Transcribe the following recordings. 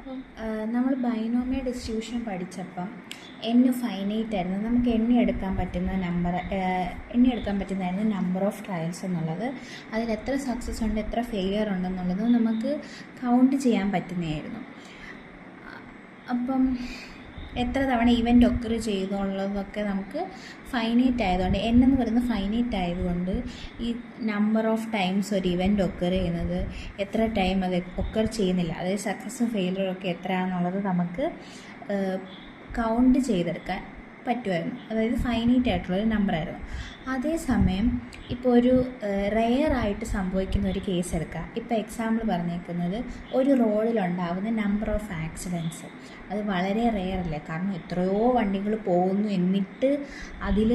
അപ്പം നമ്മൾ binomial distribution പഠിച്ചപ്പം n finite ആയിരുന്നു. നമുക്ക് എണ്ണിയെടുക്കാൻ പറ്റുന്നതായിരുന്നു നമ്പർ ഓഫ് ട്രയൽസ് എന്നുള്ളത്. അതിൽ എത്ര സക്സസ് ഉണ്ട്, എത്ര ഫെയിലിയർ ഉണ്ടെന്നുള്ളത് നമുക്ക് കൗണ്ട് ചെയ്യാൻ പറ്റുന്നതായിരുന്നു. അപ്പം എത്ര തവണ ഇവൻ്റ് ഒക്കർ ചെയ്തുള്ളതൊക്കെ നമുക്ക് ഫൈനൈറ്റ് ആയതുകൊണ്ട് n എന്ന് പറയുന്നത് ഫൈനൈറ്റ് ആയതുകൊണ്ട് ഈ നമ്പർ ഓഫ് ടൈംസ് ഒരു ഇവൻ്റ് ഒക്കർ ചെയ്യുന്നത്, എത്ര ടൈം അത് ഒക്കർ ചെയ്യുന്നില്ല, അതായത് സക്സസും ഫെയിലിയറും ഒക്കെ എത്രയാണെന്നുള്ളത് നമുക്ക് കൗണ്ട് ചെയ്തെടുക്കാൻ പറ്റുമായിരുന്നു. അതായത് ഫൈനൈറ്റ് ആയിട്ടുള്ളൊരു നമ്പറായിരുന്നു. അതേസമയം ഇപ്പോൾ ഒരു റെയറായിട്ട് സംഭവിക്കുന്ന ഒരു കേസ് എടുക്കുക. ഇപ്പോൾ എക്സാമ്പിൾ പറഞ്ഞേക്കുന്നത് ഒരു റോഡിലുണ്ടാകുന്ന നമ്പർ ഓഫ് ആക്സിഡൻറ്റ്സ്. അത് വളരെ റെയറല്ലേ, കാരണം എത്രയോ വണ്ടികൾ പോകുന്നു, എന്നിട്ട് അതിൽ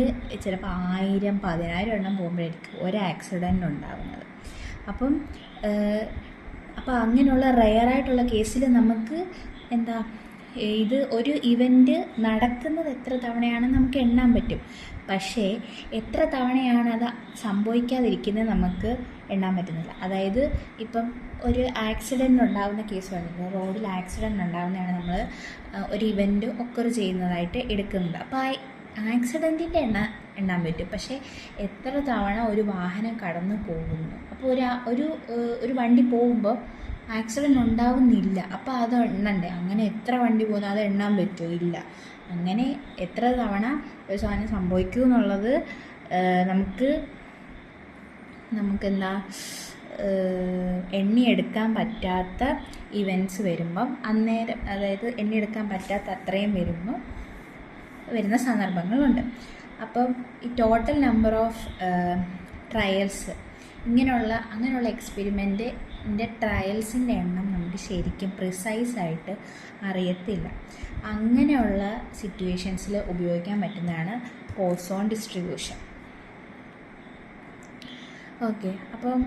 ചിലപ്പോൾ 1000, 10,000 എണ്ണം പോകുമ്പോഴായിരിക്കും ഒരു ആക്സിഡൻ്റ് ഉണ്ടാകുന്നത്. അപ്പം അങ്ങനെയുള്ള റെയറായിട്ടുള്ള കേസിൽ നമുക്ക് ഇത് ഒരു ഇവൻ്റ് നടക്കുന്നത് എത്ര തവണയാണെന്ന് നമുക്ക് എണ്ണാൻ പറ്റും. പക്ഷേ എത്ര തവണയാണ് അത് സംഭവിക്കാതിരിക്കുന്നത് നമുക്ക് എണ്ണാൻ പറ്റുന്നില്ല. അതായത് ഇപ്പം ഒരു ആക്സിഡൻ്റ് ഉണ്ടാകുന്ന കേസ് പറഞ്ഞില്ല, റോഡിൽ ആക്സിഡൻ്റ് ഉണ്ടാകുന്നതാണ് നമ്മൾ ഒരു ഇവൻ്റ് ഒക്കർ ചെയ്യുന്നതായിട്ട് എടുക്കുന്നത്. അപ്പോൾ ആ ആക്സിഡൻറ്റിൻ്റെ എണ്ണാൻ പറ്റും. പക്ഷേ എത്ര തവണ ഒരു വാഹനം കടന്നു പോകുന്നു, അപ്പോൾ ഒരു വണ്ടി പോകുമ്പോൾ ആക്സിഡൻറ്റ് ഉണ്ടാവുന്നില്ല, അപ്പോൾ അത് എണ്ണണ്ടേ? അങ്ങനെ എത്ര വണ്ടി പോകുന്നു അത് എണ്ണാൻ പറ്റുമോ? ഇല്ല. അങ്ങനെ എത്ര തവണ ഒരു സാധനം സംഭവിക്കും എന്നുള്ളത് നമുക്കെന്താ എണ്ണിയെടുക്കാൻ പറ്റാത്ത ഇവൻറ്റ്സ് വരുമ്പം അന്നേരം, അതായത് എണ്ണിയെടുക്കാൻ പറ്റാത്ത അത്രയും വരുമ്പോൾ വരുന്ന സന്ദർഭങ്ങളുണ്ട്. അപ്പം ഈ ടോട്ടൽ നമ്പർ ഓഫ് ട്രയൽസ് അങ്ങനെയുള്ള എക്സ്പെരിമെൻറ്റിൻ്റെ ട്രയൽസിൻ്റെ എണ്ണം നമുക്ക് ശരിക്കും പ്രിസൈസായിട്ട് അറിയത്തില്ല. അങ്ങനെയുള്ള സിറ്റുവേഷൻസിൽ ഉപയോഗിക്കാൻ പറ്റുന്നതാണ് പോസോൺ ഡിസ്ട്രിബ്യൂഷൻ. ഓക്കെ, അപ്പം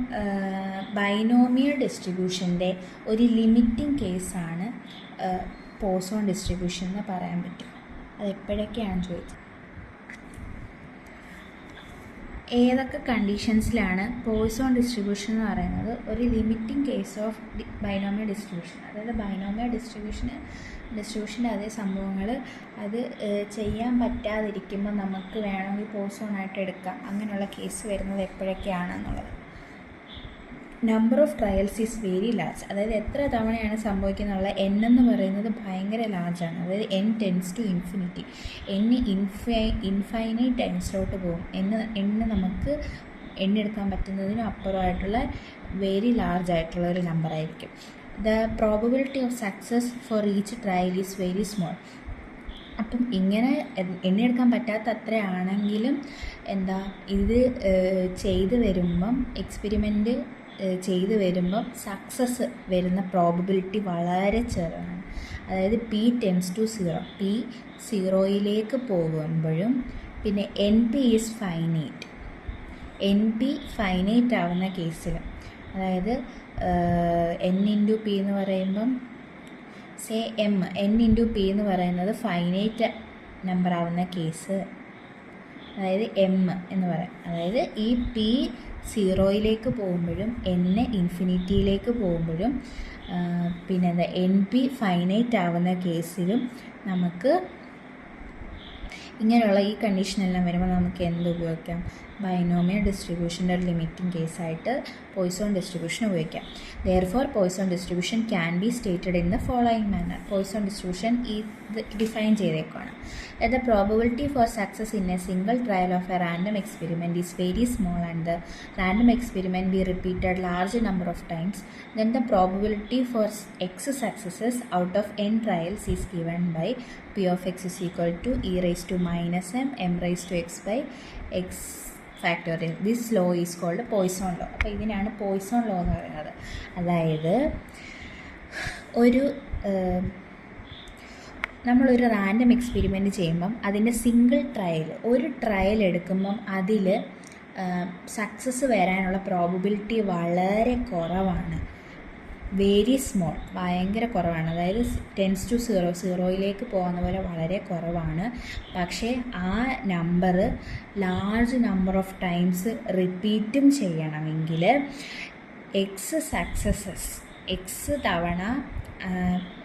ബൈനോമിയൽ ഡിസ്ട്രിബ്യൂഷൻ്റെ ഒരു ലിമിറ്റിംഗ് കേസാണ് പോസോൺ ഡിസ്ട്രിബ്യൂഷൻ എന്ന് പറയാൻ പറ്റും. അതെപ്പോഴൊക്കെയാണെന്ന് ചോദിച്ചത്, ഏതൊക്കെ കണ്ടീഷൻസിലാണ് പോയ്സോൺ ഡിസ്ട്രിബ്യൂഷൻ എന്ന് പറയുന്നത് ഒരു limiting case of binomial distribution. അതായത് ബൈനോമിയൽ ഡിസ്ട്രിബ്യൂഷൻ്റെ അതേ സംഭവങ്ങൾ അത് ചെയ്യാൻ പറ്റാതിരിക്കുമ്പോൾ നമുക്ക് വേണമെങ്കിൽ പോയ്സോൺ ആയിട്ട് എടുക്കാം. അങ്ങനെയുള്ള കേസ് വരുന്നത് എപ്പോഴൊക്കെയാണെന്നുള്ളത്. Number of trials is very large. അതായത് എത്ര തവണയാണ് സംഭവിക്കുന്നുള്ള n എന്ന് പറയുന്നത് ഭയങ്കര ലാർജാണ്. അതായത് n tends to infinity. Infinite ടൈംസിലോട്ട് പോകും. നമുക്ക് എണ്ണെടുക്കാൻ പറ്റുന്നതിനും അപ്പുറമായിട്ടുള്ള വെരി ലാർജ് ആയിട്ടുള്ള ഒരു നമ്പറായിരിക്കും. The probability of success for each trial is very small. അപ്പം ഇങ്ങനെ എണ്ണിയെടുക്കാൻ പറ്റാത്ത അത്രയാണെങ്കിലും ഇത് ചെയ്ത് വരുമ്പം എക്സ്പെരിമെൻറ്റ് ചെയ്ത് വരുമ്പം സക്സസ് വരുന്ന പ്രോബബിലിറ്റി വളരെ ചെറുതാണ്. അതായത് p ടെൻസ് ടു 0, p 0യിലേക്ക് പോകുമ്പോഴും പിന്നെ NP is finite. NP finite ആവുന്ന കേസിൽ, അതായത് n ഇൻറ്റു പി എന്ന് പറയുമ്പം n ഇൻറ്റു പി എന്ന് പറയുന്നത് ഫൈനൈറ്റ് നമ്പർ ആവുന്ന കേസ്, അതായത് m എന്ന് പറയാം. അതായത് ഈ p 0യിലേക്ക് പോകുമ്പോഴും n ഇൻഫിനിറ്റിയിലേക്ക് പോകുമ്പോഴും പിന്നെ NP ഫൈനൈറ്റ് ആവുന്ന കേസിലും നമുക്ക് ഇങ്ങനെയുള്ള ഈ കണ്ടീഷനെല്ലാം വരുമ്പോൾ നമുക്ക് ഉപയോഗിക്കാം? ബൈനോമിയൽ ഡിസ്ട്രിബ്യൂഷൻ്റെ ഒരു ലിമിറ്റിംഗ് കേസായിട്ട് പോയ്സോൺ ഡിസ്ട്രിബ്യൂഷൻ ഉപയോഗിക്കാം. Therefore Poisson distribution can be stated in the following manner. Poisson distribution define ചെയ്തേക്കാണ്. The probability for success in a single trial of a random experiment is very small and the random experiment be repeated large number of times. Then the probability for x successes out of n trials is given by p of x is equal to e raised to minus m raised to x by x factorial. This law is called Poisson law. അപ്പോൾ ഇതിനാണ് Poisson law എന്ന് പറയുന്നത്. അതായത് നമ്മളൊരു random experiment ചെയ്യുമ്പം അതിൻ്റെ single ഒരു trial എടുക്കുമ്പം അതിൽ സക്സസ് വരാനുള്ള പ്രോബബിലിറ്റി വളരെ കുറവാണ്. വെരി സ്മോൾ, ഭയങ്കര കുറവാണ്. അതായത് ടെൻസ് ടു 0യിലേക്ക് പോകുന്ന പോലെ വളരെ കുറവാണ്. പക്ഷേ ആ number large number of times റിപ്പീറ്റും ചെയ്യണമെങ്കിൽ x തവണ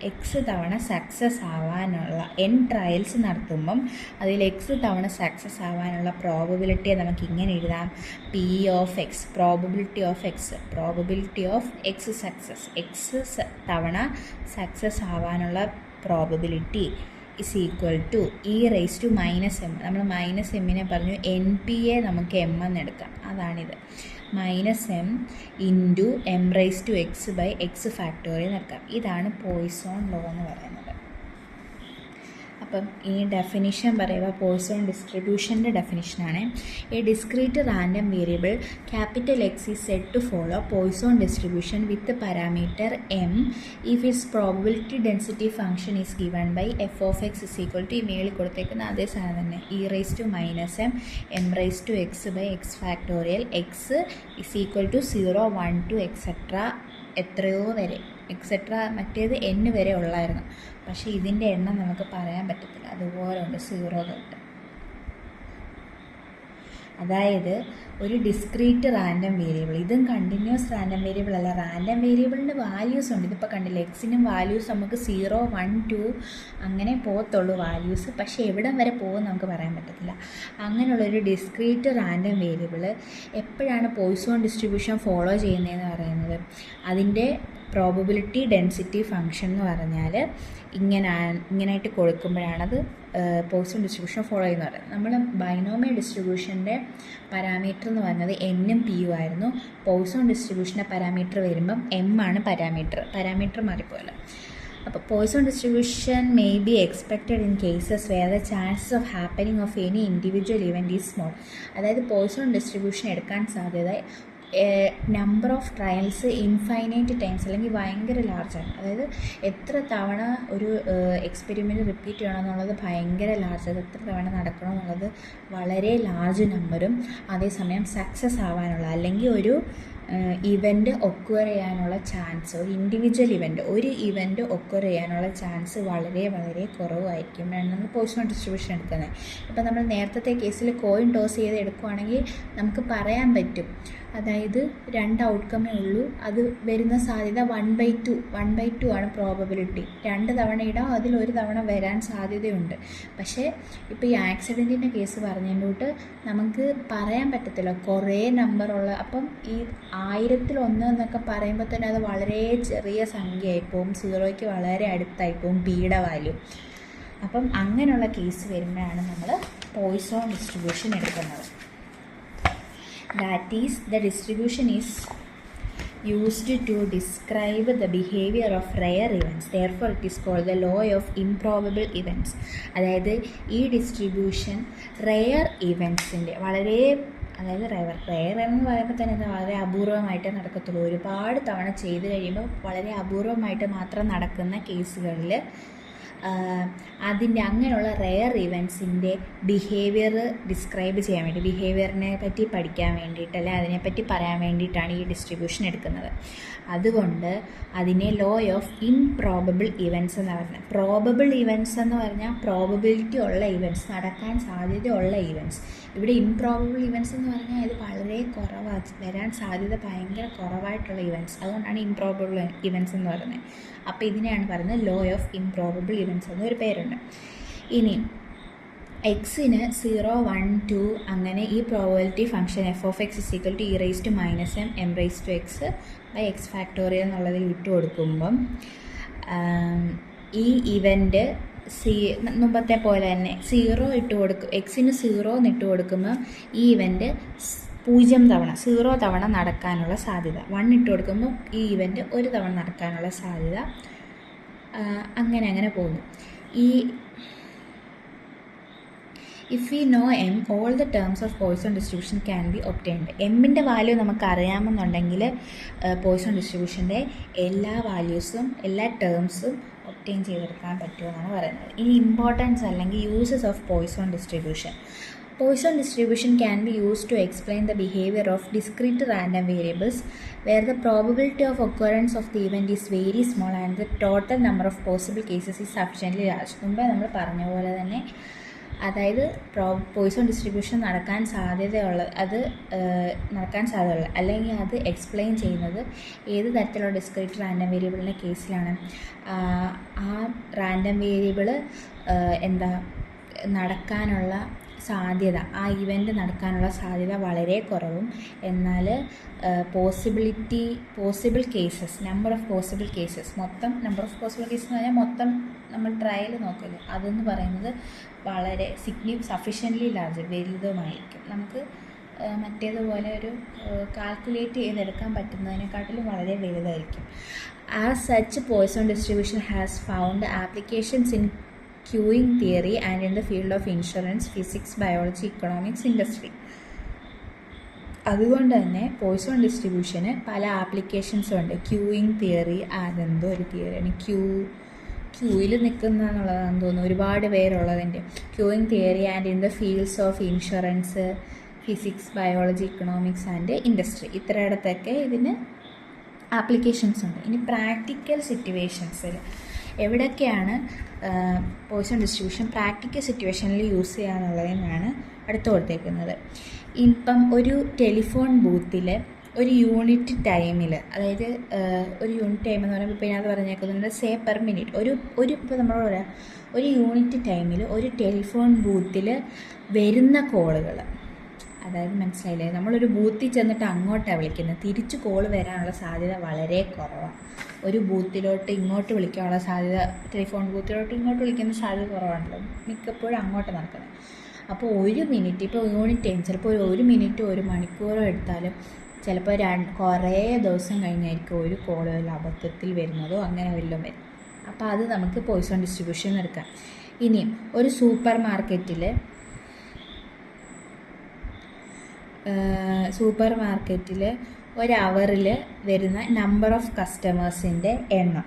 എക്സ് തവണ സക്സസ് ആവാനുള്ള ട്രയൽസ് നടത്തുമ്പം അതിൽ എക്സ് തവണ സക്സസ് ആവാനുള്ള പ്രോബബിലിറ്റിയെ നമുക്ക് ഇങ്ങനെ എഴുതാം. P of x, probability of x success, x തവണ സക്സസ് ആവാനുള്ള probability is equal to e⁻m. നമ്മൾ -m പറഞ്ഞു, NPയെ നമുക്ക് m എന്നെടുക്കാം, അതാണിത്. -m ഇൻറ്റു m⁻x/x ഫാക്ടോറിയൽ എടുക്കാം. ഇതാണ് പോയ്സോൺ ലോ എന്ന് പറയുന്നത്. അപ്പം ഈ ഡെഫിനിഷൻ പറയുക പോയ്സോൺ ഡിസ്ട്രിബ്യൂഷൻ്റെ ഡെഫിനിഷനാണ്. A discrete random variable capital x is said to follow Poisson distribution with parameter m if its probability density function is given by f(x) is equal to ഈ മേളിൽ കൊടുത്തേക്കുന്ന അതേ സാധനം തന്നെ e⁻m m⁻x/x factorial x is equal to 0, 1, 2 etcetera എത്രയോ വരെ etcetera മറ്റേത് n വരെ ഉള്ളായിരുന്നു. പക്ഷേ ഇതിൻ്റെ എണ്ണം നമുക്ക് പറയാൻ പറ്റത്തില്ല, അതുപോലെ ഉണ്ട് 0 തൊട്ട്. അതായത് ഒരു ഡിസ്ക്രീറ്റ് റാൻഡം വേരിയബിൾ, ഇതും കണ്ടിന്യൂസ് റാൻഡം വേരിയബിൾ അല്ല. റാൻഡം വേരിയബിളിൻ്റെ വാല്യൂസ് ഉണ്ട്. ഇതിപ്പോൾ കണ്ടില്ല, എക്സിനും വാല്യൂസ് നമുക്ക് 0, 1, 2 അങ്ങനെ പോകത്തുള്ളൂ വാല്യൂസ്. പക്ഷേ എവിടം വരെ പോകും നമുക്ക് പറയാൻ പറ്റത്തില്ല. അങ്ങനെയുള്ളൊരു ഡിസ്ക്രീറ്റ് റാൻഡം വേരിയബിൾ എപ്പോഴാണ് പോയ്സോൺ ഡിസ്ട്രിബ്യൂഷൻ ഫോളോ ചെയ്യുന്നതെന്ന് പറയുന്നത്, അതിൻ്റെ പ്രോബബിലിറ്റി ഡെൻസിറ്റി ഫംഗ്ഷൻ എന്ന് പറഞ്ഞാൽ ഇങ്ങനായിട്ട് കൊടുക്കുമ്പോഴാണത് പോയ്സോൺ ഡിസ്ട്രിബ്യൂഷൻ ഫോളോ ചെയ്യുന്നത് പറയുന്നത്. നമ്മൾ ബൈനോമിയൽ ഡിസ്ട്രിബ്യൂഷൻ്റെ പാരാമീറ്റർ എന്ന് പറഞ്ഞത് എന്നും പിയും ആയിരുന്നു. പോയ്സോൺ ഡിസ്ട്രിബ്യൂഷൻ്റെ പാരാമീറ്റർ വരുമ്പം എം ആണ് പാരാമീറ്റർ മാറിപ്പോയല്ലോ. അപ്പോൾ Poisson distribution may be expected in cases where the chances of happening of any individual event is small. അതായത് പോയ്സോൺ ഡിസ്ട്രിബ്യൂഷൻ എടുക്കാൻ സാധ്യത number of trials infinite times അല്ലെങ്കിൽ ഭയങ്കര ലാർജാണ്. അതായത് എത്ര തവണ ഒരു എക്സ്പെരിമെൻറ്റ് റിപ്പീറ്റ് ചെയ്യണമെന്നുള്ളത് ഭയങ്കര ലാർജ്, അത് എത്ര തവണ നടക്കണമെന്നുള്ളത് വളരെ ലാർജ് നമ്പറും, അതേസമയം സക്സസ് ആവാനുള്ള അല്ലെങ്കിൽ ഒരു ഇവൻ്റ് ഒക്വർ ചെയ്യാനുള്ള ചാൻസ്, ഒരു ഇൻഡിവിജ്വൽ ഇവൻ്റ് ഒക്വർ ചെയ്യാനുള്ള ചാൻസ് വളരെ വളരെ കുറവായിരിക്കും നമ്മൾ പോയ്സോൺ ഡിസ്ട്രിബ്യൂഷൻ എടുക്കുന്നത്. ഇപ്പം നമ്മൾ നേരത്തെ കേസിൽ കോയിൻ ടോസ് ചെയ്ത് എടുക്കുകയാണെങ്കിൽ നമുക്ക് പറയാൻ പറ്റും, അതായത് 2 ഔട്ട്കമേ ഉള്ളൂ, അത് വരുന്ന സാധ്യത 1/2 ആണ് പ്രോബബിലിറ്റി. 2 തവണ ഇടാം, അതിൽ 1 തവണ വരാൻ സാധ്യതയുണ്ട്. പക്ഷേ ഇപ്പോൾ ഈ ആക്സിഡൻറ്റിൻ്റെ കേസ് പറഞ്ഞതിലോട്ട് നമുക്ക് പറയാൻ പറ്റത്തില്ല, കുറേ നമ്പറുള്ള. അപ്പം ഈ 1000-1 എന്നൊക്കെ പറയുമ്പോൾ തന്നെ അത് വളരെ ചെറിയ സംഖ്യയായിപ്പോവും, 0യ്ക്ക് വളരെ അടുത്തായിപ്പോവും പിയുടെ വാല്യൂ. അപ്പം അങ്ങനെയുള്ള കേസ് വരുമ്പോഴാണ് നമ്മൾ പോയ്സോൺ ഡിസ്ട്രിബ്യൂഷൻ എടുക്കുന്നത്. That is, the distribution is used to describe the behavior of rare events. Therefore, it is called the law of improbable events. അതായത് ഈ ഡിസ്ട്രിബ്യൂഷൻ റെയർ ഇവൻറ്റ്സിൻ്റെ അതായത് റെയർ എന്ന് പറയുമ്പോൾ തന്നെ വളരെ അപൂർവമായിട്ടേ നടക്കത്തുള്ളൂ. ഒരുപാട് തവണ ചെയ്ത് കഴിയുമ്പോൾ വളരെ അപൂർവമായിട്ട് മാത്രം നടക്കുന്ന കേസുകളിൽ അതിൻ്റെ അങ്ങനെയുള്ള റെയർ ഇവൻറ്റ്സിൻ്റെ ബിഹേവിയർ ഡിസ്ക്രൈബ് ചെയ്യാൻ വേണ്ടി, ബിഹേവിയറിനെ പറ്റി പഠിക്കാൻ വേണ്ടിയിട്ട് അല്ലെങ്കിൽ അതിനെപ്പറ്റി പറയാൻ വേണ്ടിയിട്ടാണ് ഈ ഡിസ്ട്രിബ്യൂഷൻ എടുക്കുന്നത്. അതുകൊണ്ട് അതിനെ ലോ ഓഫ് ഇംപ്രോബബിൾ ഇവൻറ്റ്സ് എന്ന് പറഞ്ഞാൽ, പ്രോബബിൾ ഇവൻറ്റ്സ് എന്ന് പറഞ്ഞാൽ പ്രോബബിലിറ്റി ഉള്ള ഇവൻറ്റ്സ്, നടക്കാൻ സാധ്യതയുള്ള ഇവൻറ്റ്സ്. ഇവിടെ ഇംപ്രോബബിൾ ഇവൻറ്റ്സ് എന്ന് പറഞ്ഞാൽ ഇത് വളരെ കുറവാണ്, വരാൻ സാധ്യത ഭയങ്കര കുറവായിട്ടുള്ള ഇവൻറ്റ്സ്. അതുകൊണ്ടാണ് ഇംപ്രോബബിൾ ഇവൻറ്റ്സ് എന്ന് പറയുന്നത്. അപ്പോൾ ഇതിനെയാണ് പറയുന്നത് ലോ ഓഫ് ഇംപ്രോബബിൾ ഇവൻറ്റ്സ് എന്നൊരു പേരുണ്ട്. ഇനി എക്സിന് 0, 1, 2 അങ്ങനെ ഈ probability function f(x) = e⁻m m⁻x/x factorial എന്നുള്ളതിൽ ഇട്ട് കൊടുക്കുമ്പം ഈ ഇവൻ്റ് മുമ്പത്തെ പോലെ തന്നെ 0 ഇട്ട് കൊടുക്കും, എക്സിന് 0 ഇട്ട് കൊടുക്കുമ്പോൾ ഈ ഇവൻ്റ് 0 തവണ 0 തവണ നടക്കാനുള്ള സാധ്യത, 1 ഇട്ട് കൊടുക്കുമ്പോൾ ഈ ഇവൻ്റ് 1 തവണ നടക്കാനുള്ള സാധ്യത, അങ്ങനെ പോകുന്നു. If we know m, all the terms of Poisson distribution can be obtained. എമ്മിൻ്റെ വാല്യൂ നമുക്ക് അറിയാമെന്നുണ്ടെങ്കിൽ പോയ്സോൺ ഡിസ്ട്രിബ്യൂഷൻ്റെ എല്ലാ വാല്യൂസും എല്ലാ ടേംസും ഒബ്റ്റെയിൻ ചെയ്തെടുക്കാൻ പറ്റുമെന്നാണ് പറയുന്നത്. ഇനി ഇമ്പോർട്ടൻസ് അല്ലെങ്കിൽ uses of Poisson distribution. Poisson distribution can be used to explain the behavior of discrete random variables where the probability of occurrence of the event is very small and the total number of possible cases is sufficiently large. മുമ്പേ നമ്മൾ പറഞ്ഞ പോലെ തന്നെ അതായത് Poisson distribution നടക്കാൻ സാധ്യതയുള്ള അല്ലെങ്കിൽ അത് എക്സ്പ്ലെയിൻ ചെയ്യുന്നത് ഏത് തരത്തിലുള്ള ഡിസ്ക്രീറ്റ് റാൻഡം വേരിയബിളിൻ്റെ കേസിലാണ്. ആ റാൻഡം വേരിയബിൾ നടക്കാനുള്ള സാധ്യത, ആ ഇവൻ്റ് നടക്കാനുള്ള സാധ്യത വളരെ കുറവും, എന്നാൽ possible cases, number of possible cases എന്ന് പറഞ്ഞാൽ മൊത്തം നമ്മൾ ട്രയൽ നോക്കില്ല, അതെന്ന് പറയുന്നത് വളരെ സഫിഷ്യൻ്റ്ലി ലാർജ്, വലുതുമായിരിക്കും. നമുക്ക് മറ്റേതുപോലെ ഒരു കാൽക്കുലേറ്റ് ചെയ്തെടുക്കാൻ പറ്റുന്നതിനെക്കാട്ടിലും വളരെ വലുതായിരിക്കും. As such Poisson distribution has found applications in queuing theory and in the field of insurance, physics, biology, economics, industry. അതുകൊണ്ട് തന്നെ പോയിസൺ ഡിസ്ട്രിബ്യൂഷന് പല ആപ്ലിക്കേഷൻസും ഉണ്ട്. ക്യൂയിങ് തിയറി, അതെന്തോ ഒരു തിയറിയാണ്, ക്യൂയിൽ നിൽക്കുന്ന എന്നുള്ളതാണെന്ന് തോന്നുന്നു, ഒരുപാട് പേരുള്ളതിൻ്റെ. Queuing theory and in the fields of insurance, physics, biology, economics and industry, ഇത്രയിടത്തൊക്കെ ഇതിന് ആപ്ലിക്കേഷൻസ് ഉണ്ട്. ഇനി പ്രാക്ടിക്കൽ സിറ്റുവേഷൻസിൽ എവിടെയൊക്കെയാണ് പോയിസൺ ഡിസ്ട്രിബ്യൂഷൻ പ്രാക്ടിക്കൽ സിറ്റുവേഷനിൽ യൂസ് ചെയ്യാന്നുള്ളതിനാണ് അടുത്ത് കൊടുത്തേക്കുന്നത്. ഇപ്പം ഒരു ടെലിഫോൺ ബൂത്തിൽ ഒരു യൂണിറ്റ് ടൈമിൽ, അതായത് ഒരു യൂണിറ്റ് ടൈം എന്ന് പറയുമ്പോൾ ഇപ്പോൾ ഇതിനകത്ത് പറഞ്ഞേക്കുന്നത് സേ പെർ മിനിറ്റ്, ഇപ്പോൾ നമ്മൾ പറയാം ഒരു യൂണിറ്റ് ടൈമിൽ ഒരു ടെലിഫോൺ ബൂത്തിൽ വരുന്ന കോളുകൾ, അതായത് മനസ്സിലായില്ലേ, നമ്മളൊരു ബൂത്തിൽ ചെന്നിട്ട് അങ്ങോട്ടാണ് വിളിക്കുന്നത്, തിരിച്ച് കോൾ വരാനുള്ള സാധ്യത വളരെ കുറവാണ്. ഒരു ബൂത്തിലോട്ട് ഇങ്ങോട്ട് വിളിക്കാനുള്ള സാധ്യത, ടെലിഫോൺ ബൂത്തിലോട്ട് ഇങ്ങോട്ട് വിളിക്കുന്ന സാധ്യത കുറവാണല്ലോ, മിക്കപ്പോഴും അങ്ങോട്ട് നടക്കുന്നത്. അപ്പോൾ ഒരു മിനിറ്റ്, ഇപ്പോൾ യൂണിറ്റ് ടൈം ചിലപ്പോൾ ഒരു മിനിറ്റോ ഒരു മണിക്കൂറോ എടുത്താലും ചിലപ്പോൾ കുറേ ദിവസം കഴിഞ്ഞായിരിക്കും ഒരു കോൾ അബദ്ധത്തിൽ വരുന്നതോ അങ്ങനെ വല്ലതും വരും. അപ്പോൾ അത് നമുക്ക് പോയിസൺ ഡിസ്ട്രിബ്യൂഷൻ എടുക്കാം. ഇനിയും ഒരു സൂപ്പർ മാർക്കറ്റിൽ ഒരു അവറിൽ വരുന്ന നമ്പർ ഓഫ് കസ്റ്റമേഴ്സിൻ്റെ എണ്ണം,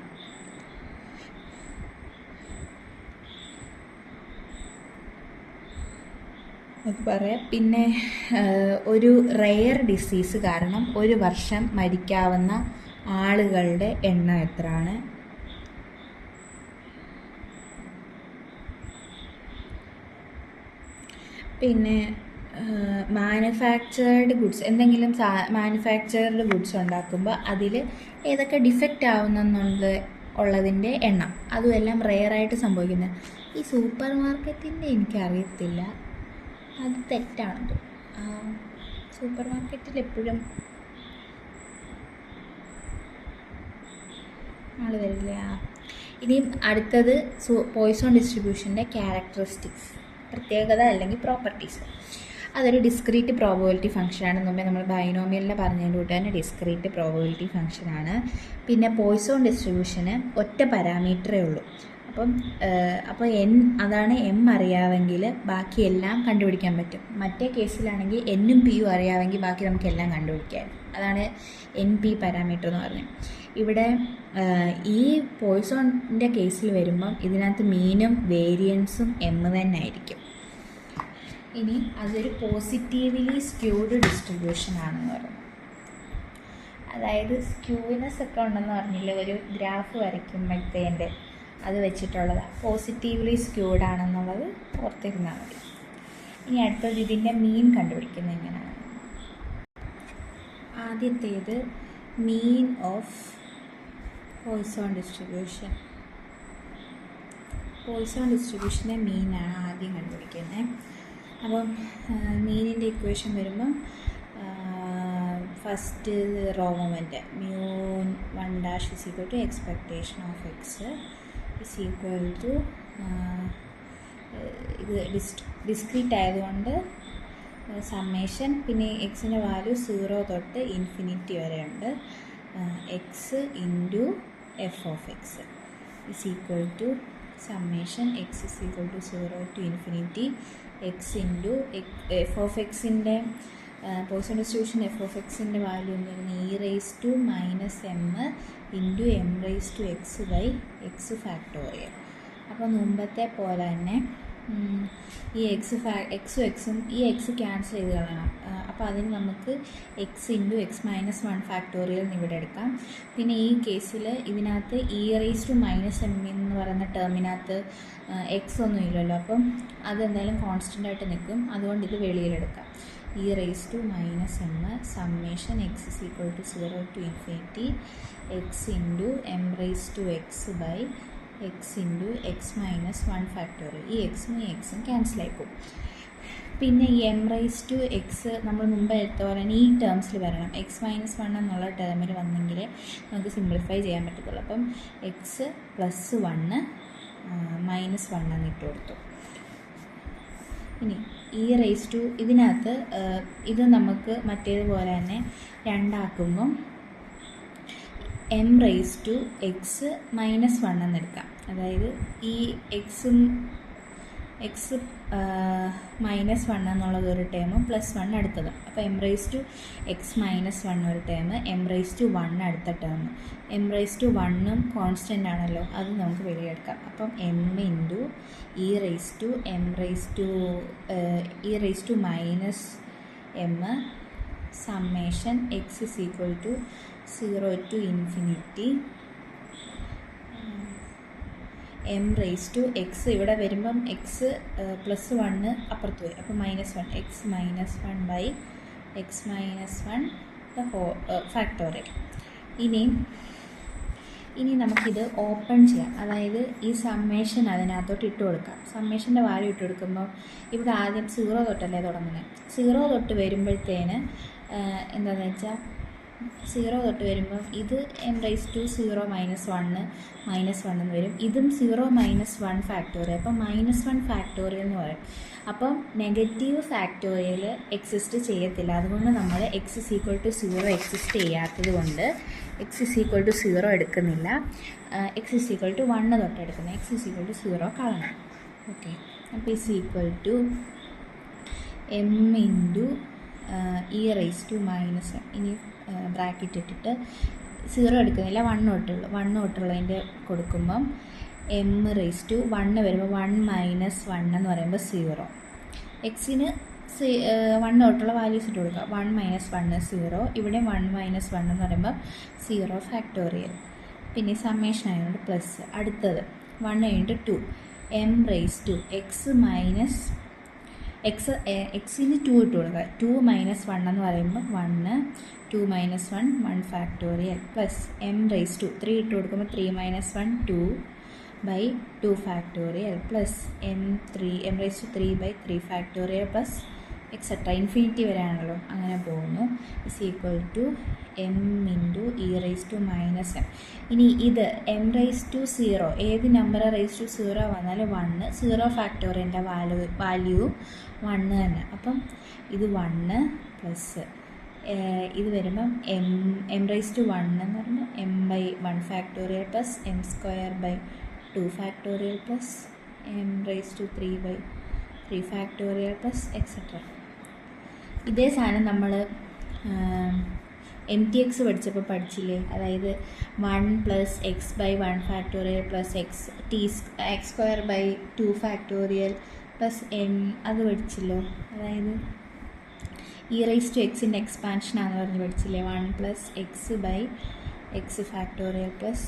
നമുക്ക് പറയാം. പിന്നെ ഒരു റെയർ ഡിസീസ് കാരണം ഒരു വർഷം മരിക്കാവുന്ന ആളുകളുടെ എണ്ണം എത്രയാണ്, പിന്നെ മാനുഫാക്ചേർഡ് ഗുഡ്സ്, എന്തെങ്കിലും മാനുഫാക്ചേർഡ് ഗുഡ്സ് ഉണ്ടാക്കുമ്പോൾ അതിൽ ഏതൊക്കെ ഡിഫക്റ്റ് ഉള്ളതിൻ്റെ എണ്ണം, അതുമെല്ലാം റെയറായിട്ട് സംഭവിക്കുന്നത്. ഈ സൂപ്പർ മാർക്കറ്റിൻ്റെ എനിക്കറിയത്തില്ല, അത് തെറ്റാണോ? സൂപ്പർ മാർക്കറ്റിൽ എപ്പോഴും ആൾ വരില്ല. ഇനിയും അടുത്തത് പോയിസൺ ഡിസ്ട്രിബ്യൂഷൻ്റെ ക്യാരക്ടറിസ്റ്റിക്സ്, പ്രത്യേകത അല്ലെങ്കിൽ പ്രോപ്പർട്ടീസ്. അതൊരു ഡിസ്ക്രീറ്റ് പ്രോബബിലിറ്റി ഫംഗ്ഷനാണ്. മുമ്പേ നമ്മൾ ബൈനോമിയലിനെ പറഞ്ഞതിൻ്റെ കൂട്ട് തന്നെ ഡിസ്ക്രീറ്റ് പ്രോബബിലിറ്റി ഫംഗ്ഷനാണ്. പിന്നെ പോയിസൺ ഡിസ്ട്രിബ്യൂഷന് ഒറ്റ പാരാമീറ്ററേ ഉള്ളൂ. അപ്പോൾ അതാണ് എം അറിയാമെങ്കിൽ ബാക്കിയെല്ലാം കണ്ടുപിടിക്കാൻ പറ്റും. മറ്റേ കേസിലാണെങ്കിൽ എന്നും പിയും അറിയാമെങ്കിൽ ബാക്കി നമുക്കെല്ലാം കണ്ടുപിടിക്കാം. അതാണ് NP പാരാമീറ്റർ എന്ന് പറഞ്ഞത്. ഇവിടെ ഈ പോയിസണിൻ്റെ കേസിൽ വരുമ്പം ഇതിനകത്ത് മീനും വേരിയൻസും M തന്നെ ആയിരിക്കും. ഇനി അതൊരു പോസിറ്റീവ്ലി സ്ക്യൂഡ് ഡിസ്ട്രിബ്യൂഷൻ ആണെന്ന് പറയുന്നത്. അതായത് സ്ക്യൂനെസ് ഒക്കെ ഉണ്ടെന്ന് പറഞ്ഞില്ലേ, ഒരു ഗ്രാഫ് വരയ്ക്കുമ്പോഴത്തേൻ്റെ അത് വെച്ചിട്ടുള്ളതാണ്. പോസിറ്റീവ്ലി സ്ക്യൂഡ് ആണെന്നുള്ളത് ഓർത്തിരുന്നാൽ മതി. ഇനി അടുത്തത് ഇതിൻ്റെ മീൻ കണ്ടുപിടിക്കുന്നത് എങ്ങനെയാണ്. ആദ്യത്തേത് mean of Poisson distribution. Poisson ഡിസ്ട്രിബ്യൂഷൻ്റെ മീനാണ് ആദ്യം കണ്ടുപിടിക്കുന്നത്. അപ്പം മീനിൻ്റെ ഇക്വേഷൻ വരുമ്പം first raw moment μ1' = expectation of x = ഇത് ഡിസ്ക്രീറ്റ് ആയതുകൊണ്ട് സമ്മേഷൻ, പിന്നെ എക്സിൻ്റെ വാല്യൂ 0 തൊട്ട് ഇൻഫിനിറ്റി വരെ ഉണ്ട്, X into F of x = summation x = 0 to infinity X into F of എക്സിൻ്റെ പോയിസൺ ഡിസ്ട്രിബ്യൂഷൻ എഫ് ഓഫ് എക്സിൻ്റെ വാല്യൂ എന്ന് പറയുന്നത് e⁻m × m⁻x/x ഫാക്ടോറിയൽ. അപ്പോൾ മുമ്പത്തെ പോലെ തന്നെ ഈ എക്സും ഈ എക്സ് ക്യാൻസൽ ചെയ്ത് കളയണം. അപ്പോൾ അതിന് നമുക്ക് X into x minus 1 factorial എന്ന് ഇവിടെ എടുക്കാം. പിന്നെ ഈ കേസിൽ ഇതിനകത്ത് e⁻−m എന്ന് പറയുന്ന ടേമിനകത്ത് എക്സ് ഒന്നും ഇല്ലല്ലോ, അപ്പം അതെന്തായാലും കോൺസ്റ്റൻ്റായിട്ട് നിൽക്കും. അതുകൊണ്ട് ഇത് വെളിയിലെടുക്കാം. e⁻−m summation x is equal to 0 to infinity x into m⁻x by x into x minus 1 factorial. ഈ എക്സും ഈ എക്സും ക്യാൻസൽ ആയിപ്പോവും. പിന്നെ ഈ m⁻x നമ്മൾ മുമ്പ് എടുത്ത പോലെ ഈ ടേംസിൽ വരണം. x-1 എന്നുള്ള ടേമിൽ വന്നെങ്കിൽ നമുക്ക് സിംപ്ലിഫൈ ചെയ്യാൻ പറ്റത്തുള്ളൂ. അപ്പം x +1 -1 എന്ന് ഇട്ട് കൊടുത്തു. ഇനി ഇതിനകത്ത് ഇത് നമുക്ക് മറ്റേതുപോലെ തന്നെ രണ്ടാക്കുമ്പം m⁻x -1 എന്നെടുക്കാം. അതായത് ഈ x -1 എന്നുള്ളത് ഒരു ടേമും +1 അടുത്തത്. അപ്പോൾ m⁻x -1 ഒരു ടേം, m⁻1 അടുത്ത ടേം. m⁻1ഉം കോൺസ്റ്റൻ്റ് ആണല്ലോ, അത് നമുക്ക് വെളിയെടുക്കാം. അപ്പം m into e⁻m summation x is equal to 0 to infinity m⁻x. ഇവിടെ വരുമ്പം x +1 അപ്പുറത്ത് വരും, അപ്പോൾ -1 x -1 by x -1 the whole factorial. ഇനി നമുക്കിത് ഓപ്പൺ ചെയ്യാം. അതായത് ഈ സമ്മേഷൻ അതിനകത്തോട്ട് ഇട്ട് കൊടുക്കാം. സമ്മേഷൻ്റെ വാല്യൂ ഇട്ട് കൊടുക്കുമ്പോൾ ഇവിടെ ആദ്യം 0 തൊട്ടല്ലേ തുടങ്ങുന്നത്. 0 തൊട്ട് വരുമ്പോഴത്തേന് എന്താണെന്ന് വെച്ചാൽ 0 തൊട്ട് വരുമ്പം ഇത് m⁻0 -1 എന്ന് വരും. ഇതും 0 -1 ഫാക്ടോറിയൽ. അപ്പം -1 ഫാക്ടോറിയൽ എന്ന് പറയും. അപ്പം നെഗറ്റീവ് ഫാക്ടോറിയൽ എക്സിസ്റ്റ് ചെയ്യത്തില്ല. അതുകൊണ്ട് നമ്മൾ x is equal to 0 exist ചെയ്യാത്തത് കൊണ്ട് x is equal to 0 എടുക്കുന്നില്ല. x is equal to 1 തൊട്ട് എടുക്കുന്നത്. x is equal to 0 കളയണം. ഓക്കെ, അപ്പോൾ is equal to m into e⁻−m. ഇനി ബ്രാക്കറ്റ് ഇട്ടിട്ട് 0 എടുക്കുന്നില്ല, 1 തൊട്ടുള്ളതിൻ്റെ കൊടുക്കുമ്പം m⁻1 വരുമ്പോൾ 1 - 1 എന്ന് പറയുമ്പോൾ 0. എക്സിന് 1 തൊട്ടുള്ള വാല്യൂസ് ഇട്ട് കൊടുക്കുക. 1 - 1 0. ഇവിടെ 1 - 1 എന്ന് പറയുമ്പോൾ 0 ഫാക്ടോറിയൽ. പിന്നെ സമ്മേഷൻ ആയതുകൊണ്ട് പ്ലസ്. അടുത്തത് 1 × 2 എക്സിന് 2 ഇട്ട് കൊടുക്കുക. 2 - 1 എന്ന് പറയുമ്പോൾ 1, 2 - 1 ഫാക്ടോറിയൽ പ്ലസ് m⁻3 ഇട്ട് കൊടുക്കുമ്പോൾ 3 - 1 2 by 2 factorial plus m⁻3 by 3 factorial plus etcetera infinity വരെയാണല്ലോ, അങ്ങനെ പോകുന്നു. Is equal to m into e⁻−m. ഇനി ഇത് m⁻0 ഏത് നമ്പർ ⁻0 വന്നാലും 1, 0 ഫാക്ടോറിയലിൻ്റെ വാല്യൂ 1 തന്നെ. അപ്പം ഇത് 1 പ്ലസ് ഇത് വരുമ്പം m⁻1 എന്ന് പറയുമ്പോൾ m/1 factorial plus m²/2 factorial plus m⁻3/3 factorial plus etcetera. ഇതേ സാധനം നമ്മൾ MTX പഠിച്ചപ്പോൾ പഠിച്ചില്ലേ? അതായത് 1 + x/1 factorial plus x²/2 factorial plus അത് പഠിച്ചല്ലോ. അതായത് e⁻xൻ്റെ എക്സ്പാൻഷനാണെന്ന് പറഞ്ഞ് പഠിച്ചില്ലേ? 1 + x/x factorial plus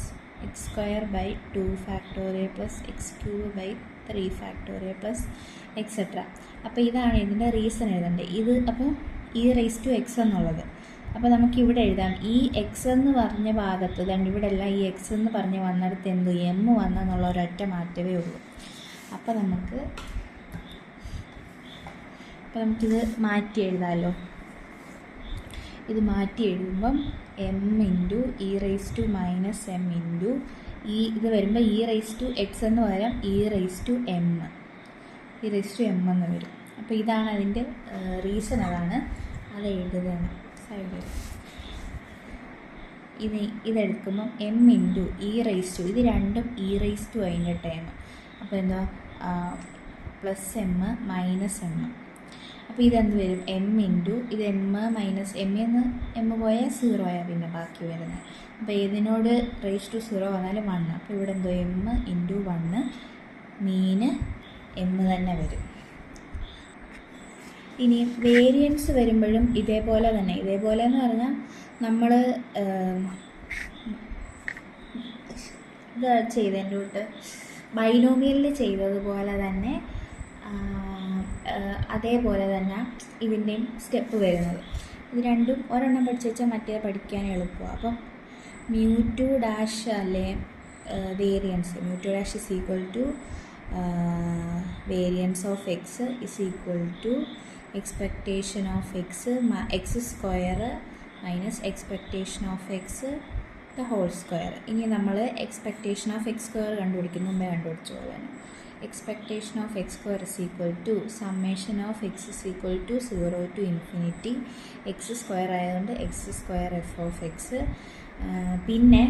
x²/2 factorial plus x³/3 factorial plus etcetera. അപ്പോൾ ഇതാണ് ഇതിൻ്റെ റീസൺ എഴുതേണ്ടത്. ഇത് അപ്പോൾ e⁻x എന്നുള്ളത്. അപ്പോൾ നമുക്കിവിടെ എഴുതാം ഈ എക്സ് എന്ന് പറഞ്ഞ ഭാഗത്ത് ഇവിടെ എല്ലാം ഈ എക്സ് എന്ന് പറഞ്ഞ് വന്നിടത്ത് എന്ത് എം വന്നെന്നുള്ള ഒരൊറ്റ മാറ്റമേ ഉള്ളൂ. അപ്പോൾ നമുക്കിത് മാറ്റി എഴുതാമല്ലോ. ഇത് മാറ്റി എഴുതുമ്പം m ഇൻറ്റു e⁻−m ഇൻറ്റു ഇത് വരുമ്പോൾ e⁻x എന്ന് പകരം e⁻m എന്ന് വരും. അപ്പോൾ ഇതാണ് അതിൻ്റെ റീസൺ, അതാണ് അത് എഴുതുകയാണ് സൈഡിൽ. ഇതെടുക്കുമ്പം m ഇൻറ്റു e⁻, ഇത് രണ്ടും e⁻ അതിൻ്റെ ടൈം. അപ്പോൾ എന്താ +m -m. അപ്പോൾ ഇതെന്ത് വരും m ഇൻറ്റു ഇത് m എന്ന് m പോയാൽ 0 ആയാൽ പിന്നെ ബാക്കി വരുന്നത്. അപ്പോൾ ഏതിനോട് ⁻0 വന്നാലും 1. അപ്പോൾ ഇവിടെ എന്തോ m ഇൻറ്റു 1 മീന് എം തന്നെ വരും. ഇനി വേരിയൻസ് വരുമ്പോഴും ഇതേപോലെ തന്നെ, ഇതേപോലെ എന്ന് പറഞ്ഞാൽ നമ്മൾ ഇത് ചെയ്തതിൻ്റെ കൂട്ട് ബൈനോമിയലിൽ ചെയ്തതുപോലെ തന്നെ അതേപോലെ തന്നെ ഇതിൻ്റെയും സ്റ്റെപ്പ് വരുന്നത്. ഇത് രണ്ടും ഒരെണ്ണം പഠിച്ചു വെച്ചാൽ മറ്റേ പഠിക്കാൻ എളുപ്പമാണ്. അപ്പം μ2 ഡാഷ് അല്ലേ variance, μ2 dash is equal to variance of x is equal to expectation of x square minus expectation of x the whole square. ഇനി നമ്മൾ എക്സ്പെക്റ്റേഷൻ ഓഫ് എക്സ് സ്ക്വയർ കണ്ടുപിടിക്കുന്നു, കണ്ടുപിടിച്ചു പോലെ തന്നെ expectation of x square is equal to summation of x is equal to 0 to infinity x square ആയതുകൊണ്ട് x square f of x. പിന്നെ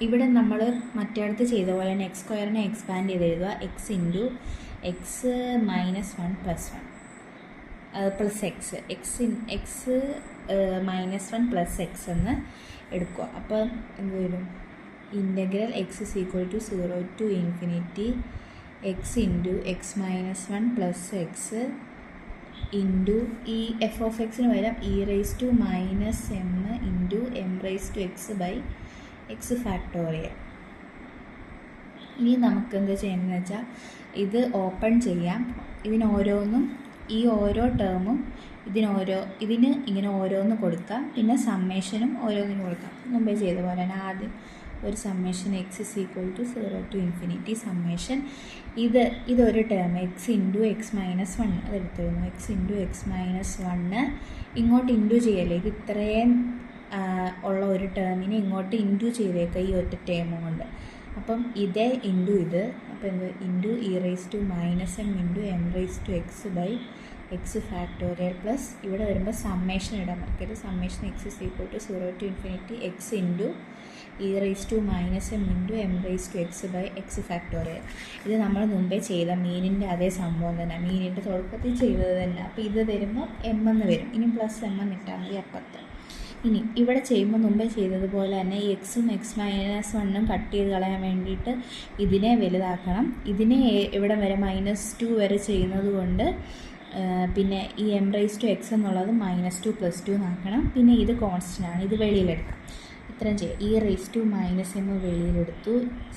ഇവിടെ നമ്മൾ മറ്റേടത്ത് ചെയ്ത പോലെ തന്നെ എക്സ് സ്ക്വയറിനെ എക്സ്പാൻഡ് ചെയ്ത് എഴുതുക, x into x minus 1 plus 1 plus x minus 1 plus x എന്ന് എടുക്കുക. അപ്പോൾ എന്ത് വരും? Integral x is equal to 0 to infinity x into x minus 1 plus x into ഈ എഫ് ഓഫ് എക്സിന് പകരം e raise to minus m into m raise to x by x factorial. ഇനി നമുക്ക് എന്താ ചെയ്യേണ്ടതെന്ന് വെച്ചാൽ ഇത് ഓപ്പൺ ചെയ്യാം. ഇതിനോരോന്നും ഈ ഓരോ ടേമും ഇതിന് ഇങ്ങനെ ഓരോന്ന് കൊടുക്കാം. പിന്നെ സമ്മേഷനും ഓരോന്നിനും കൊടുക്കാം. മുമ്പേ ചെയ്ത പോലെ തന്നെ ആദ്യം ഒരു summation x is equal to 0 to infinity summation ഇതൊരു term x into x minus 1 അതെടുത്തിരുന്നു. എക്സ് ഇൻറ്റു എക്സ് മൈനസ് 1 ഇങ്ങോട്ട് ഇൻറ്റു ചെയ്യല്ലേ, ഇത് ഇത്രയും ഉള്ള ഒരു ടേമിനെ ഇങ്ങോട്ട് ഇൻറ്റു ചെയ്തേക്കുക ഈ ഒറ്റ ടേം കൊണ്ട്. അപ്പം ഇതേ ഇൻറ്റു ഇത്, അപ്പോൾ എന്ത് into e raise to minus m into m raise to x by x factorial plus ഇവിടെ വരുമ്പോൾ സമ്മേഷൻ ഇടാൻ പറ്റില്ല. Summation x is equal to 0 to infinity x into e raise to minus m into m raise to x by x factorial. ഇത് നമ്മൾ മുമ്പേ ചെയ്ത മീനിൻ്റെ അതേ സംഭവം തന്നെ, മീനിൻ്റെ തുടക്കത്തിൽ ചെയ്തത് തന്നെ. അപ്പോൾ ഇത് വരുമ്പോൾ എം എന്ന് വരും, ഇനി പ്ലസ് എം എന്ന് ഇട്ടാൽ മതി അപ്പുറത്ത്. ഇനി ഇവിടെ ചെയ്യുമ്പോൾ മുമ്പേ ചെയ്തതുപോലെ തന്നെ ഈ എക്സും എക്സ് മൈനസ് 1 കട്ട് ചെയ്ത് കളയാൻ വേണ്ടിയിട്ട് ഇതിനെ വലുതാക്കണം. ഇതിനെ ഇവിടെ വരെ -2 വരെ ചെയ്യുന്നത് കൊണ്ട് പിന്നെ ഈ എം റൈസ് ടു എക്സ് എന്നുള്ളത് -2 + 2 ആക്കണം. പിന്നെ ഇത് കോൺസ്റ്റൻ്റ് ആണ്, ഇത് വെളിയിലെടുക്കാം. ഇത്രയും ചെയ്യാം. E raise to minus m വെളിയിലെടുത്തു.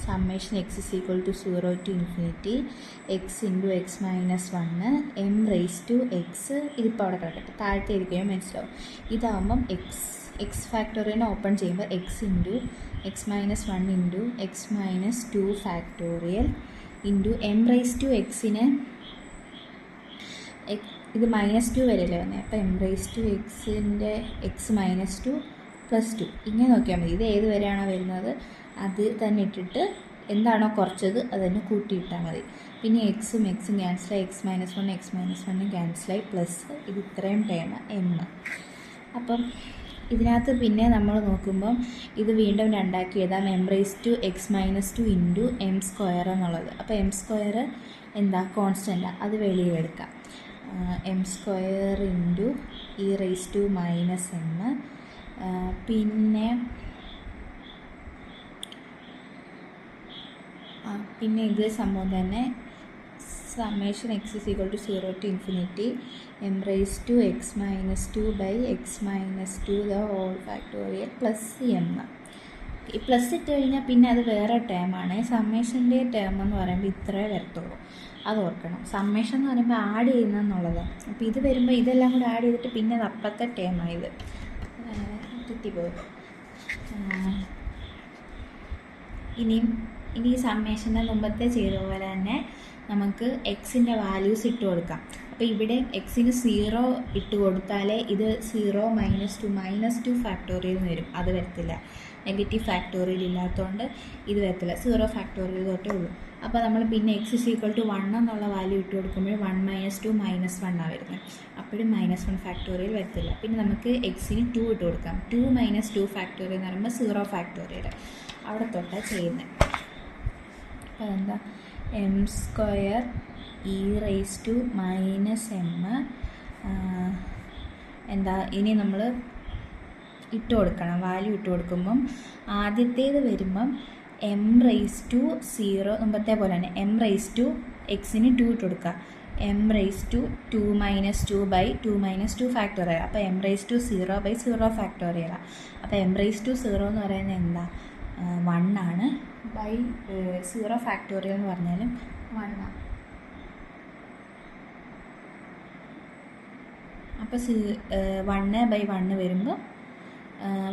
Summation x is equal to 0 to infinity x into x minus 1 m raise to x. ഇതിപ്പോൾ അവിടെ കിടക്കട്ടെ, താഴത്തെ ഇരിക്കുകയും മനസ്സിലാവും. ഇതാകുമ്പം എക്സ് ഫാക്ടോറിയലിനെ ഓപ്പൺ ചെയ്യുമ്പോൾ x into x minus 1 into x minus 2 factorial into m raise to എക്സിന് ഇത് -2 വരെയല്ലേ വന്നത്. അപ്പോൾ എം റൈസ് ടു എക്സിൻ്റെ എക്സ് -2 + 2 ഇങ്ങനെ നോക്കിയാൽ മതി. ഇത് ഏത് വരെയാണോ വരുന്നത് അത് തന്നെ ഇട്ടിട്ട് എന്താണോ കുറച്ചത് അത് തന്നെ കൂട്ടിയിട്ടാൽ മതി. പിന്നെ എക്സും ക്യാൻസലായി, എക്സ് മൈനസ് 1 ക്യാൻസലായി, പ്ലസ് ഇത് ഇത്രയും ടേം എം. അപ്പം ഇതിനകത്ത് പിന്നെ നമ്മൾ നോക്കുമ്പം ഇത് വീണ്ടും രണ്ടാക്കി എഴുതാം. M raise to x -2 into m square എന്നുള്ളത്. അപ്പോൾ എം സ്ക്വയർ എന്താ കോൺസ്റ്റൻ്റാണ്, അത് വെളിയിലെടുക്കാം. M square into e raise to minus m. പിന്നെ ഇത് സംഭവം തന്നെ summation x is equal to 0 to infinity m raise to x -2 by x -2 the whole factorial plus m. ഈ പ്ലസ് ഇട്ട് കഴിഞ്ഞാൽ പിന്നെ അത് വേറെ ടേമാണ്. സമ്മേഷൻ്റെ ടേം എന്ന് പറയുമ്പോൾ ഇത്രേ വരത്തുള്ളൂ, അത് ഓർക്കണം. സമ്മേഷൻ എന്ന് പറയുമ്പോൾ ആഡ് ചെയ്യുന്നതെന്നുള്ളതാണ്. അപ്പോൾ ഇത് വരുമ്പോൾ ഇതെല്ലാം കൂടെ ആഡ് ചെയ്തിട്ട് പിന്നെ അത് അപ്പത്തെ ടേമായത് തെറ്റിപ്പോകും. ഇനി സമ്മേഷൻ്റെ മുമ്പത്തെ ചെയ്ത പോലെ തന്നെ നമുക്ക് എക്സിൻ്റെ വാല്യൂസ് ഇട്ട് കൊടുക്കാം. അപ്പോൾ ഇവിടെ എക്സിന് 0 ഇട്ട് കൊടുത്താലേ ഇത് 0 -2 ഫാക്ടോറിയൽ എന്ന് വരും. അത് വരത്തില്ല, നെഗറ്റീവ് ഫാക്ടോറിയൽ ഇല്ലാത്തതുകൊണ്ട് ഇത് വരത്തില്ല. 0 ഫാക്ടോറിയൽ തൊട്ടേ ഉള്ളൂ. അപ്പോൾ നമ്മൾ പിന്നെ എക്സ് ഇസ് ഈക്വൽ ടു 1 എന്നുള്ള വാല്യൂ ഇട്ട് കൊടുക്കുമ്പോൾ 1 - 2 -1 ആണ് വരുന്നത്. അപ്പോഴും -1 ഫാക്ടോറിയൽ വരത്തില്ല. പിന്നെ നമുക്ക് എക്സിന് 2 ഇട്ട് കൊടുക്കാം. 2 - 2 ഫാക്ടോറിയൽ എന്ന് പറയുമ്പോൾ 0 ഫാക്ടോറിയൽ അവിടെ തൊട്ടാണ് ചെയ്യുന്നത്. അപ്പോൾ അതെന്താ m square e raise to minus m. എന്താ ഇനി നമ്മൾ ഇട്ട് കൊടുക്കണം, വാല്യൂ ഇട്ട് കൊടുക്കുമ്പം ആദ്യത്തേത് വരുമ്പം എം റേസ് ടു 0 മുമ്പത്തെ പോലെ തന്നെ എം റേസ് ടു എക്സിന് 2 ഇട്ട് കൊടുക്കുക. M raise to 2 - 2 by 2 - 2 factorial. അപ്പോൾ m raise to 0 by 0 factorial. അപ്പോൾ എം റേസ് ടു 0 എന്ന് പറയുന്നത് എന്താ, 1 ആണ്. ബൈ 0 ഫാക്ടോറിയൽ എന്ന് പറഞ്ഞാലും 1 ആണ്. അപ്പോൾ 1 ബൈ 1 വരുമ്പോൾ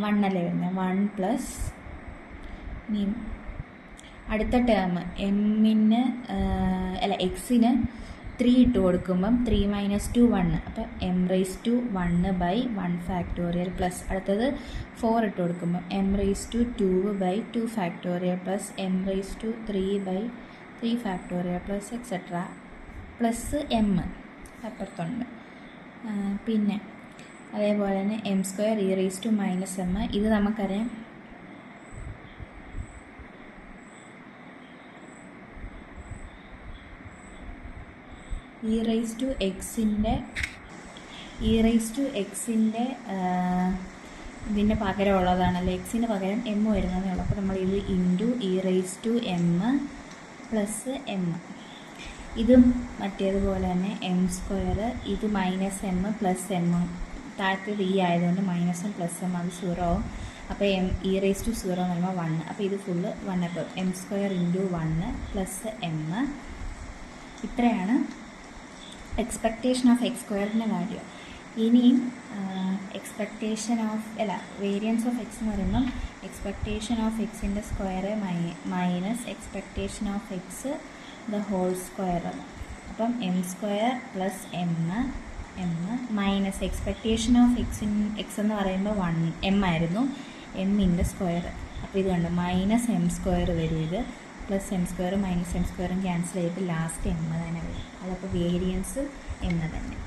1 അല്ലേ വരുന്നത്, 1 പ്ലസ് ഇനി അടുത്ത ടേം എമ്മിന് എക്സിന് 3 ഇട്ട് കൊടുക്കുമ്പം 3 - 2 1. അപ്പോൾ m raise to 1 by 1 factorial plus അടുത്തത് 4 ഇട്ട് കൊടുക്കുമ്പം m raise to 2 by 2 factorial plus m raise to 3 by 3 factorial plus etcetera plus m അപ്പുറത്തുണ്ട്. പിന്നെ അതേപോലെ തന്നെ m square e raise to minus m. ഇത് നമുക്കറിയാം ഇ റേസ് ടു എക്സിൻ്റെ ഇതിൻ്റെ പകരമുള്ളതാണല്ലോ, എക്സിന് പകരം എം വരുന്നതേ ഉള്ളൂ. അപ്പോൾ നമ്മൾ ഇത് into e raise to m plus m. ഇതും മറ്റേതുപോലെ തന്നെ എം സ്ക്വയർ, ഇത് മൈനസ് എം പ്ലസ് എം, താഴത്തേത് ഇ ആയതുകൊണ്ട് മൈനസും പ്ലസും അത് 0 ആവും. അപ്പോൾ എം ഇ റേസ് ടു 0 എന്ന് പറയുമ്പോൾ 1. അപ്പോൾ ഇത് ഫുള്ള് 1 അപ്പോൾ m square into 1 plus m. ഇത്രയാണ് എക്സ്പെക്റ്റേഷൻ ഓഫ് എക്സ് സ്ക്വയറിൻ്റെ വാല്യൂ. ഇനിയും expectation of variance of x എന്ന് പറയുമ്പം എക്സ്പെക്റ്റേഷൻ ഓഫ് എക്സിൻ്റെ square minus expectation of x the whole square. അപ്പം m square plus m minus expectation of x എന്ന് പറയുമ്പോൾ 1 M ആയിരുന്നു, എമ്മിൻ്റെ സ്ക്വയർ. അപ്പോൾ ഇത് കണ്ട് മൈനസ് എം സ്ക്വയർ വരും, ഇത് പ്ലസ് എം സ്ക്വയറും മൈനസ് എം സ്ക്വയറും ക്യാൻസൽ ചെയ്തിട്ട് ലാസ്റ്റ് എം തന്നെ വരും. അതപ്പോൾ വേരിയൻസ് എം തന്നെ.